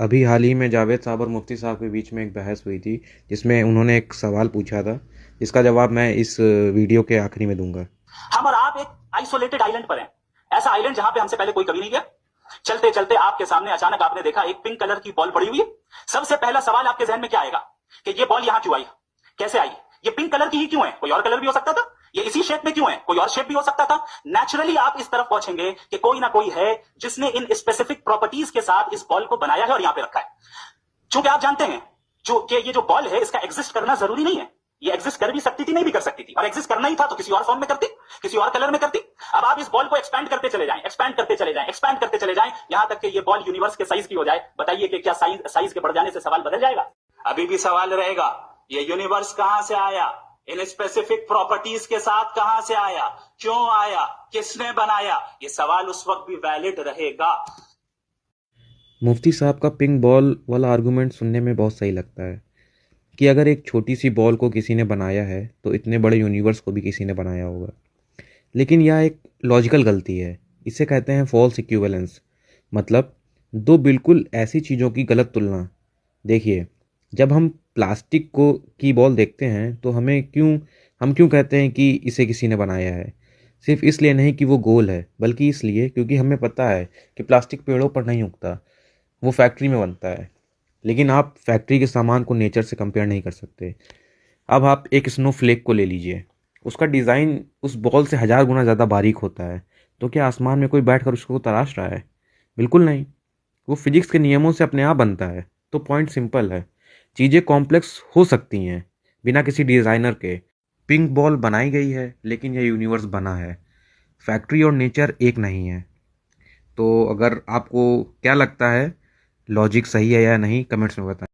अभी हाल ही में जावेद साहब और मुफ्ती साहब के बीच में एक बहस हुई थी, जिसमें उन्होंने एक सवाल पूछा था, जिसका जवाब मैं इस वीडियो के आखिरी में दूंगा। हम और आप एक आइसोलेटेड आइलैंड पर हैं। ऐसा आइलैंड जहां पे हमसे पहले कोई कभी नहीं गया। चलते चलते आपके सामने अचानक आपने देखा एक पिंक कलर की बॉल पड़ी हुई है। सबसे पहला सवाल आपके जहन में क्या आएगा कि ये बॉल यहां क्यों आई, कैसे आई, ये पिंक कलर की ही क्यों है, कोई और कलर भी हो सकता था, ये इसी शेप में क्यों है, कोई और शेप भी हो सकता था। नेचुरली आप इस तरफ पहुंचेंगे कि कोई ना कोई है जिसने इन स्पेसिफिक प्रॉपर्टीज के साथ इस बॉल को बनाया है और यहां पे रखा है। चूंकि आप जानते हैं जो कि ये जो बॉल है इसका एग्जिस्ट करना जरूरी नहीं है। ये एग्जिस्ट कर भी सकती थी, नहीं भी कर सकती थी, और एग्जिस्ट करना ही था तो किसी और फॉर्म में करती, किसी और कलर में करती। अब आप इस बॉल को एक्सपैंड करते चले जाएं, एक्सपैंड करते चले जाएं, एक्सपैंड करते चले जाएं, यहां तक कि ये बॉल यूनिवर्स के साइज की हो जाए। बताइए कि क्या साइज साइज के बढ़ जाने से सवाल बदल जाएगा? अभी भी सवाल रहेगा, ये यूनिवर्स कहां से आया, इन स्पेसिफिक प्रॉपर्टीज के साथ कहां से आया, क्यों आया, किसने बनाया, ये सवाल उस वक्त भी वैलिड रहेगा। मुफ्ती साहब का पिंक बॉल वाला आर्गूमेंट सुनने में बहुत सही लगता है कि अगर एक छोटी सी बॉल को किसी ने बनाया है तो इतने बड़े यूनिवर्स को भी किसी ने बनाया होगा। लेकिन यह एक लॉजिकल गलती है। इसे कहते हैं फॉल्स इक्विवेलेंस, मतलब दो बिल्कुल ऐसी चीज़ों की गलत तुलना। देखिए, जब हम प्लास्टिक को की बॉल देखते हैं तो हम क्यों कहते हैं कि इसे किसी ने बनाया है? सिर्फ इसलिए नहीं कि वो गोल है, बल्कि इसलिए क्योंकि हमें पता है कि प्लास्टिक पेड़ों पर नहीं उगता, वो फैक्ट्री में बनता है। लेकिन आप फैक्ट्री के सामान को नेचर से कंपेयर नहीं कर सकते। अब आप एक स्नोफ्लेक को ले लीजिए, उसका डिज़ाइन उस बॉल से 1000 गुना ज़्यादा बारीक होता है। तो क्या आसमान में कोई बैठकर उसको तराश रहा है? बिल्कुल नहीं। वो फिजिक्स के नियमों से अपने आप बनता है। तो पॉइंट सिंपल है, चीज़ें कॉम्प्लेक्स हो सकती हैं बिना किसी डिज़ाइनर के। पिंक बॉल बनाई गई है, लेकिन यह यूनिवर्स बना है। फैक्ट्री और नेचर एक नहीं है। तो अगर आपको क्या लगता है, लॉजिक सही है या नहीं, कमेंट्स में बताएं।